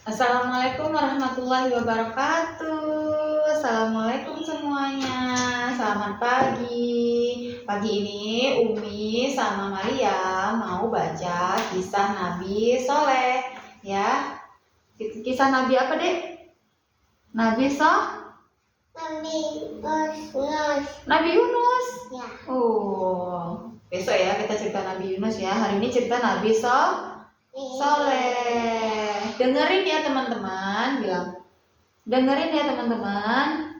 Assalamualaikum warahmatullahi wabarakatuh. Assalamualaikum semuanya. Selamat pagi. Pagi ini Umi sama Maria mau baca kisah Nabi Soleh. Ya, kisah Nabi apa, Dek? Nabi Nabi Yunus. Ya. Oh, besok ya kita cerita Nabi Yunus ya. Hari ini cerita Nabi Soleh. Dengerin ya teman-teman, bilang. Dengerin ya teman-teman.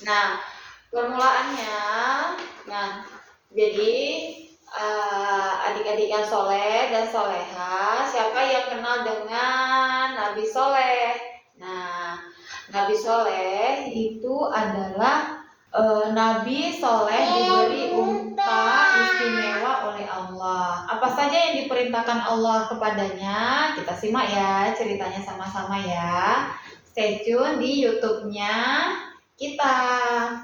Nah, permulaannya, jadi adik-adik yang soleh dan soleha, siapa yang kenal dengan Nabi Soleh? Nah, Nabi Soleh itu adalah Nabi Soleh diberi unta istimewa oleh Allah. Apa saja yang diperintahkan Allah kepadanya? Kita simak ya ceritanya sama-sama ya. Stay tune di YouTube-nya kita.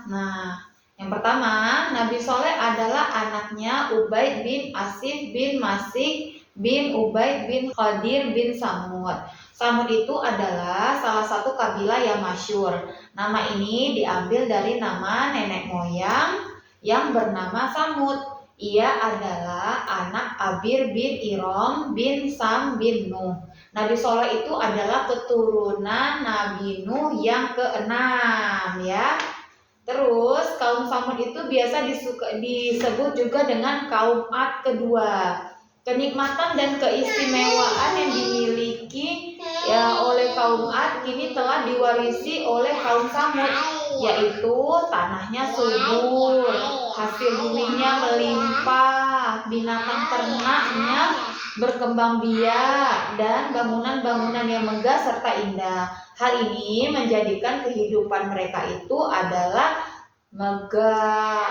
Nah, yang pertama, Nabi Soleh adalah anaknya Ubaid bin Asif bin Masik bin Ubaid bin Khadir bin Samud. Samud itu adalah salah satu kabilah yang masyhur. Nama ini diambil dari nama nenek moyang yang bernama Samud. Ia adalah anak Abir bin Irom bin Sam bin Nuh. Nabi Soleh itu adalah keturunan Nabi Nuh yang keenam ya. Terus kaum Samud itu biasa disebut juga dengan kaum Ad kedua. Kenikmatan dan keistimewaan yang dimiliki oleh kaum Ad kini telah diwarisi oleh kaum Samud, yaitu tanahnya subur, hasil buminya melimpah, binatang ternaknya berkembang biak, dan bangunan-bangunan yang megah serta indah. Hal ini menjadikan kehidupan mereka itu adalah megah,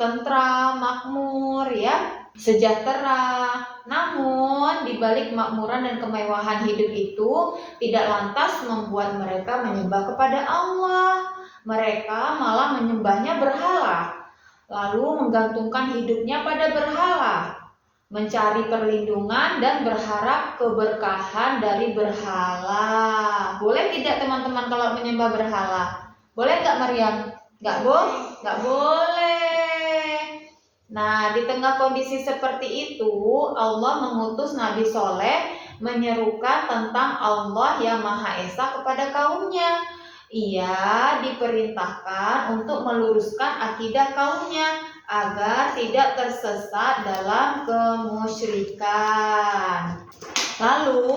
tentram, makmur ya, sejahtera. Namun di balik kemakmuran dan kemewahan hidup itu tidak lantas membuat mereka menyembah kepada Allah. Mereka malah menyembahnya berhala, lalu menggantungkan hidupnya pada berhala, mencari perlindungan dan berharap keberkahan dari berhala. Boleh tidak teman-teman kalau menyembah berhala? Boleh nggak Maryam? Nggak boleh. Nah, di tengah kondisi seperti itu, Allah mengutus Nabi Soleh menyerukan tentang Allah yang Maha Esa kepada kaumnya. Ia diperintahkan untuk meluruskan akidah kaumnya agar tidak tersesat dalam kemusyrikan. Lalu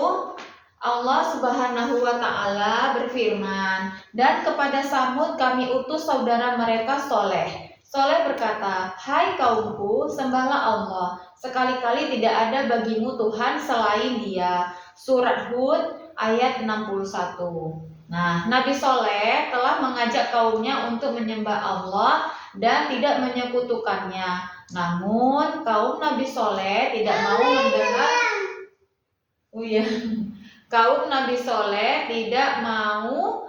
Allah Subhanahu wa Ta'ala berfirman, "Dan kepada Samud kami utus saudara mereka Soleh." Soleh berkata, "Hai kaumku, sembahlah Allah. Sekali-kali tidak ada bagimu Tuhan selain Dia." Surat Hud ayat 61. Nah, Nabi Soleh telah mengajak kaumnya untuk menyembah Allah dan tidak menyekutukannya. Namun, kaum Nabi Soleh tidak mau mendengar. Kaum Nabi Soleh tidak mau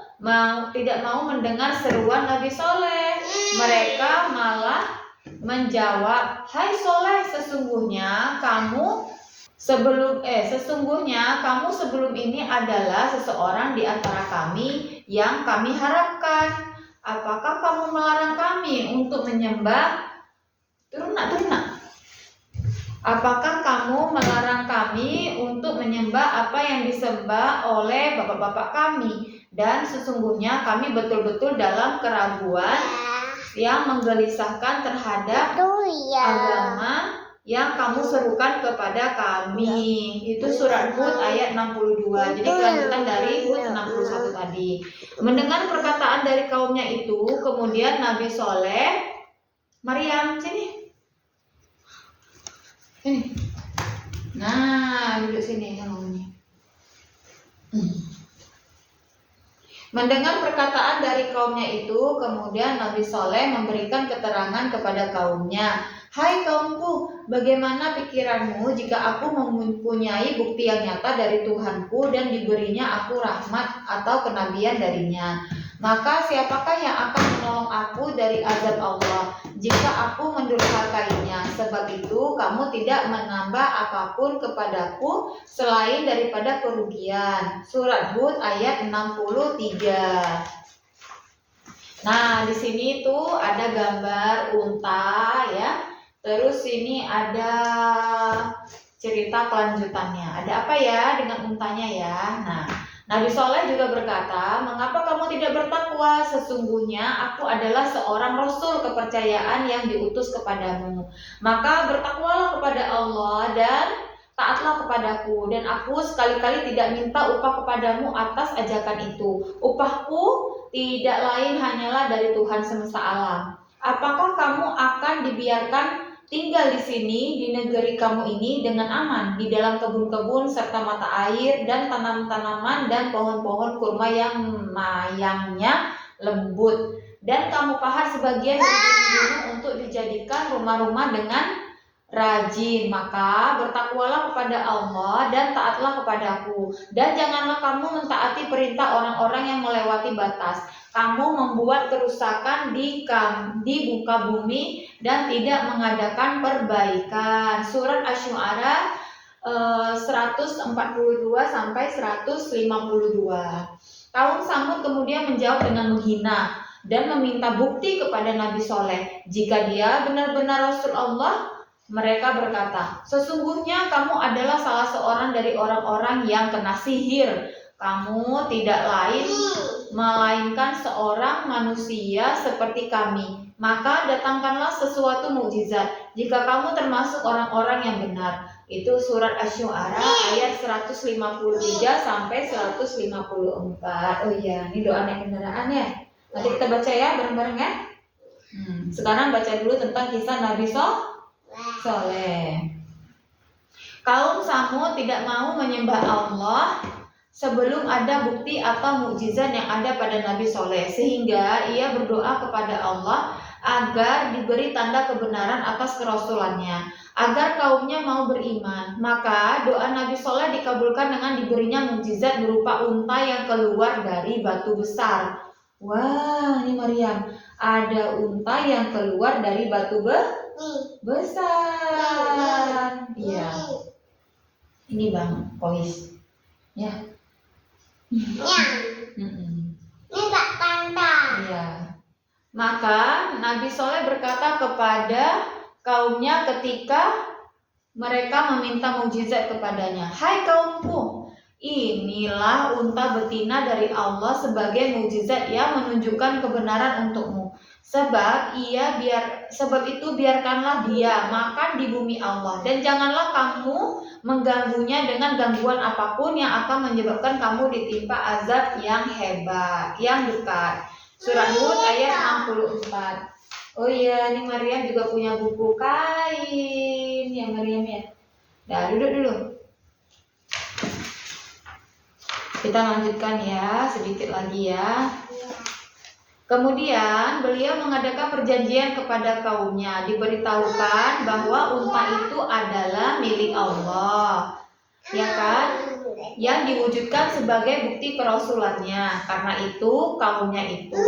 mendengar seruan Nabi Soleh. Mereka malah menjawab, "Hai Soleh, sesungguhnya kamu sebelum ini adalah seseorang di antara kami yang kami harapkan. Apakah kamu melarang kami untuk menyembah?" Apakah kamu melarang kami untuk menyembah apa yang disembah oleh bapak-bapak kami? Dan sesungguhnya kami betul-betul dalam keraguan yang menggelisahkan terhadap agama yang kamu serukan kepada kami. Itu surat Hud ayat 62. Jadi kelanjutan dari Hud 61 tadi. Mendengar perkataan dari kaumnya itu, kemudian Nabi Soleh, Maryam, sini. Nah, duduk sini kamu. Mendengar perkataan dari kaumnya itu, kemudian Nabi Soleh memberikan keterangan kepada kaumnya, "Hai kaumku, bagaimana pikiranmu jika aku mempunyai bukti yang nyata dari Tuhanku dan diberinya aku rahmat atau kenabian darinya? Maka siapakah yang akan menolong aku dari azab Allah? jika aku mendurhakainya. Sebab itu kamu tidak menambah apapun kepadaku selain daripada kerugian. Surat Hud ayat 63. Nah, di sini tuh ada gambar unta ya. Terus ini ada cerita kelanjutannya. Ada apa ya dengan untanya ya? Nah, Nabi Soleh juga berkata, mengapa kamu tidak bertakwa? Sesungguhnya aku adalah seorang rasul kepercayaan yang diutus kepadamu. Maka bertakwalah kepada Allah dan taatlah kepadaku. Dan aku sekali-kali tidak minta upah kepadamu atas ajakan itu. Upahku tidak lain hanyalah dari Tuhan semesta alam. Apakah kamu akan dibiarkan tinggal di sini, di negeri kamu ini dengan aman, di dalam kebun-kebun serta mata air dan tanam-tanaman dan pohon-pohon kurma yang mayangnya lembut, dan kamu pahat sebagian gunung-gunung untuk dijadikan rumah-rumah dengan rajin. Maka bertakwalah kepada Allah dan taatlah kepadaku, dan janganlah kamu mentaati perintah orang-orang yang melewati batas. Kamu membuat kerusakan di muka bumi dan tidak mengadakan perbaikan. Surat Asy-Syu'ara 142 sampai 152. Kaum Samud kemudian menjawab dengan menghina dan meminta bukti kepada Nabi Soleh jika dia benar-benar Rasul Allah. Mereka berkata, sesungguhnya kamu adalah salah seorang dari orang-orang yang kena sihir. Kamu tidak lain melainkan seorang manusia seperti kami. Maka datangkanlah sesuatu mukjizat jika kamu termasuk orang-orang yang benar. Itu surat Asy-Syu'ara ayat 153 sampai 154. Oh iya, ini doa naik kendaraan ya. Nanti kita baca ya bareng-bareng ya. Sekarang baca dulu tentang kisah Nabi Soleh. Kaum Samud tidak mau menyembah Allah sebelum ada bukti atau mukjizat yang ada pada Nabi Soleh, sehingga ia berdoa kepada Allah agar diberi tanda kebenaran atas kerasulannya, agar kaumnya mau beriman. Maka doa Nabi Soleh dikabulkan dengan diberinya mukjizat berupa unta yang keluar dari batu besar. Wah, ini Maryam, ada unta yang keluar dari batu besar. Iya, ini Bang Kois ya. Enggak pantang. Iya. Maka Nabi Soleh berkata kepada kaumnya ketika mereka meminta mukjizat kepadanya, hai kaumku, inilah unta betina dari Allah sebagai mukjizat yang menunjukkan kebenaran untukmu. Sebab itu biarkanlah dia makan di bumi Allah, dan janganlah kamu mengganggunya dengan gangguan apapun yang akan menyebabkan kamu ditimpa azab yang hebat, yang dekat. Surat Hud ayat 64. Oh iya, ini Maryam juga punya buku kain ya Maryam ya. Nah, duduk dulu. Kita lanjutkan ya, sedikit lagi ya. Kemudian beliau mengadakan perjanjian kepada kaumnya, diberitahukan bahwa unta itu adalah milik Allah, ya kan? Yang diwujudkan sebagai bukti kerasulannya. Karena itu kaumnya itu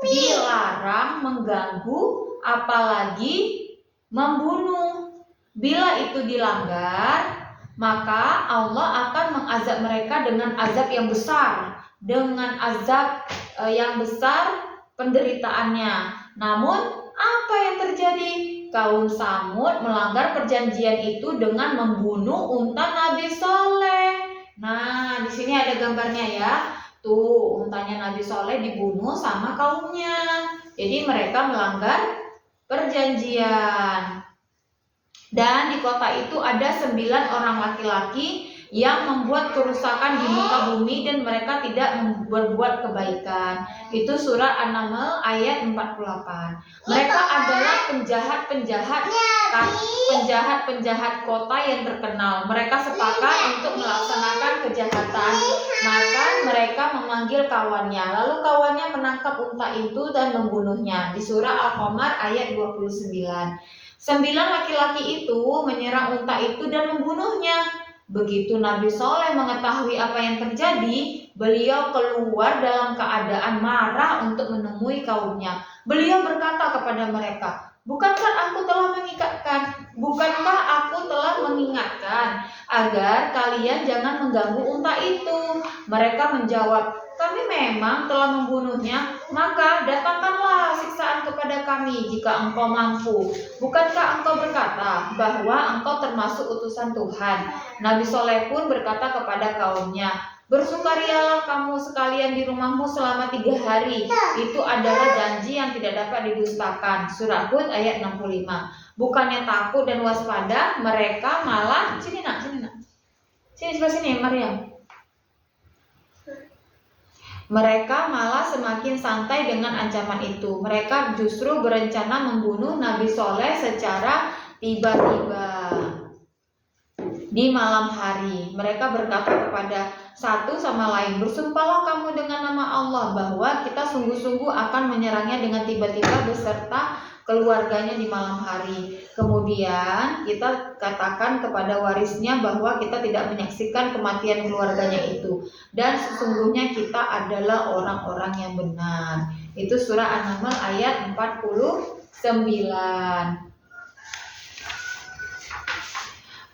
dilarang mengganggu apalagi membunuh. Bila itu dilanggar, maka Allah akan mengazab mereka dengan azab yang besar, dengan azab yang besar penderitaannya. Namun apa yang terjadi? Kaum Samud melanggar perjanjian itu dengan membunuh unta Nabi Soleh. Nah, di sini ada gambarnya ya. Tuh, untanya Nabi Soleh dibunuh sama kaumnya. Jadi mereka melanggar perjanjian. Dan di kota itu ada 9 orang laki-laki yang membuat kerusakan di muka bumi dan mereka tidak berbuat kebaikan. Itu surat An-Naml ayat 48. Mereka adalah penjahat kota yang terkenal. Mereka sepakat untuk melaksanakan kejahatan. Maka mereka memanggil kawannya. Lalu kawannya menangkap unta itu dan membunuhnya. Di surah Al-Qamar ayat 29. 9 laki-laki itu menyerang unta itu dan membunuhnya. Begitu Nabi Soleh mengetahui apa yang terjadi, beliau keluar dalam keadaan marah untuk menemui kaumnya. Beliau berkata kepada mereka, Bukankah aku telah mengingatkan agar kalian jangan mengganggu unta itu? Mereka menjawab, kami memang telah membunuhnya, maka datangkanlah siksaan kepada kami jika engkau mampu. Bukankah engkau berkata bahwa engkau termasuk utusan Tuhan? Nabi Soleh pun berkata kepada kaumnya, bersukarialah kamu sekalian di rumahmu selama 3 hari. Itu adalah janji yang tidak dapat didustakan. Surah Hud ayat 65. Bukannya takut dan waspada, mereka malah sini sebelah sini Maryam. Mereka malah semakin santai dengan ancaman itu. Mereka justru berencana membunuh Nabi Soleh secara tiba-tiba di malam hari. Mereka berkata kepada satu sama lain, bersumpahlah kamu dengan nama Allah bahwa kita sungguh-sungguh akan menyerangnya dengan tiba-tiba beserta keluarganya di malam hari. Kemudian kita katakan kepada warisnya bahwa kita tidak menyaksikan kematian keluarganya itu, dan sesungguhnya kita adalah orang-orang yang benar. Itu surah An-Naml ayat 49.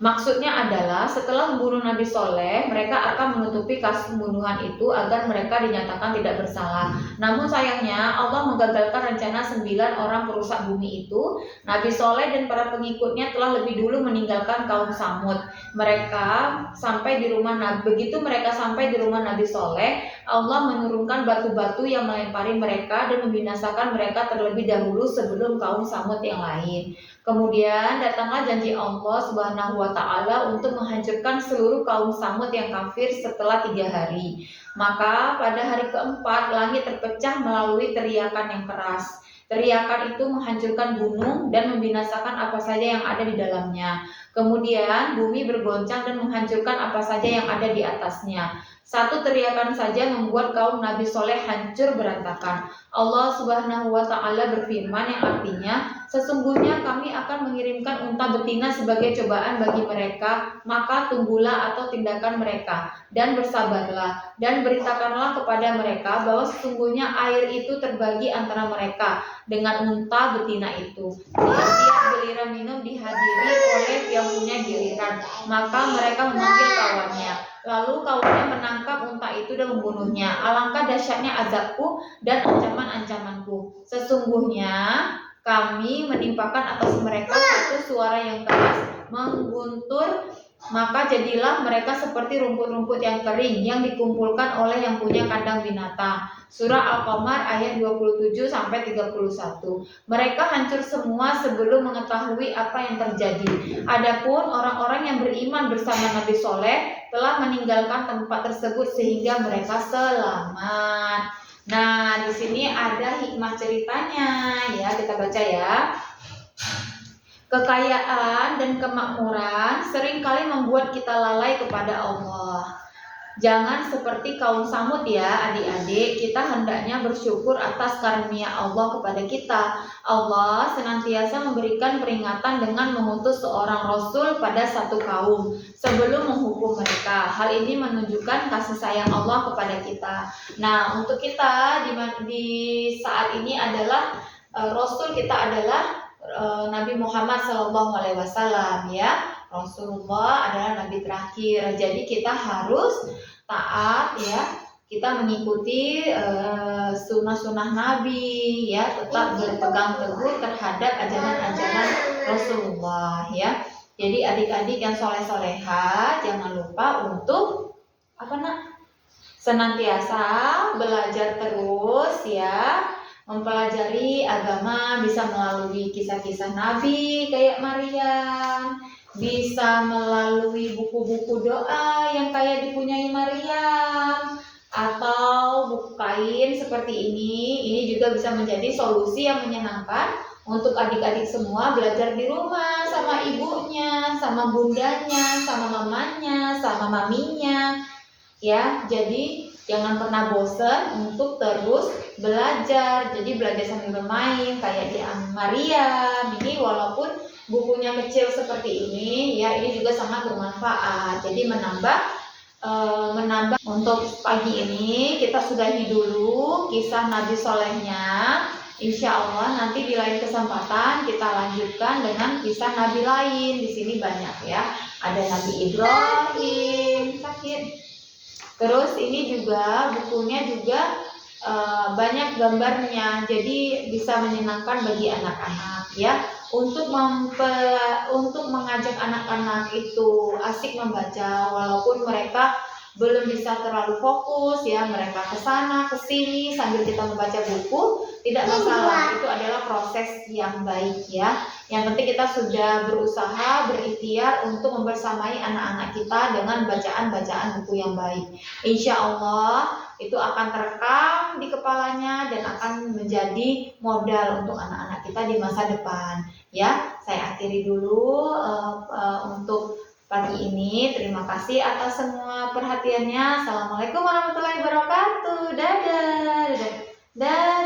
Maksudnya adalah setelah membunuh Nabi Soleh, mereka akan menutupi kasus pembunuhan itu agar mereka dinyatakan tidak bersalah. Namun sayangnya Allah menggagalkan rencana 9 orang perusak bumi itu. Nabi Soleh dan para pengikutnya telah lebih dulu meninggalkan kaum Samud. Begitu mereka sampai di rumah Nabi Soleh, Allah menurunkan batu-batu yang melempari mereka dan membinasakan mereka terlebih dahulu sebelum kaum Samud yang lain. Kemudian datanglah janji Allah Subhanahu wa Ta'ala untuk menghancurkan seluruh kaum Samud yang kafir setelah 3 hari. Maka pada hari keempat langit terpecah melalui teriakan yang keras. Teriakan itu menghancurkan gunung dan membinasakan apa saja yang ada di dalamnya. Kemudian bumi bergoncang dan menghancurkan apa saja yang ada di atasnya. Satu teriakan saja membuat kaum Nabi Soleh hancur berantakan. Allah Subhanahu wa Ta'ala berfirman yang artinya, sesungguhnya kami akan mengirimkan unta betina sebagai cobaan bagi mereka, maka tunggulah atau tindakan mereka dan bersabarlah, dan beritakanlah kepada mereka bahwa sesungguhnya air itu terbagi antara mereka dengan unta betina itu. Tiap giliran minum dihadiri oleh yang punya giliran, maka mereka memanggil kawannya. Lalu kawannya menangkap unta itu dan membunuhnya. Alangkah dahsyatnya azabku dan ancaman-ancamanku. Sesungguhnya kami menimpakan atas mereka satu suara yang keras mengguntur, maka jadilah mereka seperti rumput-rumput yang kering yang dikumpulkan oleh yang punya kandang binatang. Surah Al-Qamar ayat 27-31. Mereka hancur semua sebelum mengetahui apa yang terjadi. Adapun orang-orang yang beriman bersama Nabi Soleh telah meninggalkan tempat tersebut sehingga mereka selamat. Nah, di sini ada hikmah ceritanya, ya kita baca ya. Kekayaan dan kemakmuran seringkali membuat kita lalai kepada Allah. Jangan seperti kaum Samud ya adik-adik, kita hendaknya bersyukur atas karunia Allah kepada kita. Allah senantiasa memberikan peringatan dengan mengutus seorang Rasul pada satu kaum sebelum menghukum mereka. Hal ini menunjukkan kasih sayang Allah kepada kita. Nah, untuk kita di saat ini adalah Rasul kita adalah Nabi Muhammad SAW ya. Rasulullah adalah Nabi terakhir. Jadi kita harus taat ya. Kita mengikuti sunnah-sunnah Nabi ya. Tetap berpegang teguh terhadap ajaran-ajaran Rasulullah ya. Jadi adik-adik yang soleh-soleha jangan lupa untuk senantiasa belajar terus ya. Mempelajari agama bisa melalui kisah-kisah Nabi kayak Maryam, bisa melalui buku-buku doa yang kayak dipunyai Maryam, atau buku kain seperti ini juga bisa menjadi solusi yang menyenangkan untuk adik-adik semua belajar di rumah sama ibunya, sama bundanya, sama mamanya, sama maminya ya. Jadi jangan pernah bosan untuk terus belajar. Jadi belajar sambil bermain kayak di Maryam ini, walaupun bukunya kecil seperti ini ya, ini juga sangat bermanfaat. Jadi menambah untuk pagi ini kita sudahi dulu kisah Nabi Solehnya Insya Allah nanti di lain kesempatan kita lanjutkan dengan kisah Nabi lain. Di sini banyak ya. Ada Nabi Ibrahim, sakit. Terus ini juga bukunya juga banyak gambarnya, jadi bisa menyenangkan bagi anak-anak ya. Untuk mengajak anak-anak itu asik membaca, walaupun mereka belum bisa terlalu fokus ya, mereka ke sana ke sini sambil kita membaca buku, tidak masalah. Itu adalah proses yang baik ya. Yang penting kita sudah berusaha, berikhtiar untuk membersamai anak-anak kita dengan bacaan-bacaan buku yang baik. Insya Allah itu akan terekam di kepalanya dan akan menjadi modal untuk anak-anak kita di masa depan. Ya, saya akhiri dulu untuk pagi ini. Terima kasih atas semua perhatiannya. Assalamualaikum warahmatullahi wabarakatuh. Dadah. Dadah. Dadah.